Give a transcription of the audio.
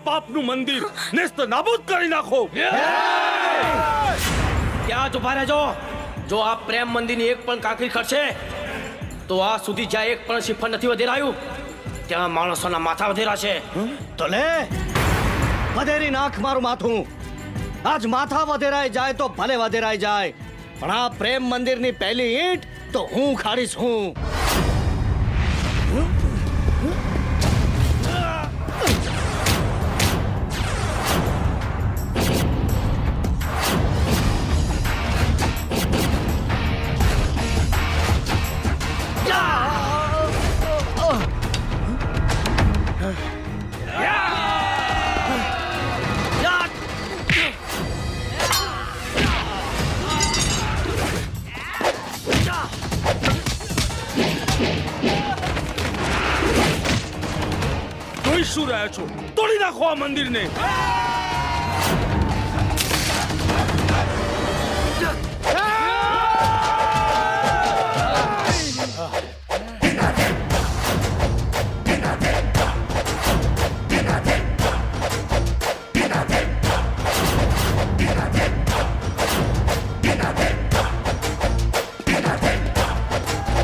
પાપનું મંદિર નેસ્ત નાબૂદ કરી નાખો. ત્યાં જ ઉભા રહેજો. જો આ પ્રેમ મંદિરની એક પણ કાંકરી ખર્ચે તો આ સુધી જ્યાં એક પણ શ્રીફળ નથી વધેરાયું ત્યાં માણસોના માથા વધેરાશે. તો લે વધેરી નાખ મારું માથું. આજ માથા વધેરાય જાય તો ભલે વધેરાય જાય, પણ આ પ્રેમ મંદિરની પહેલી ઈંટ તો હું ખાડીશ હું. જોઈ શું રહ્યા છો? તોડી નાખો આ મંદિરને.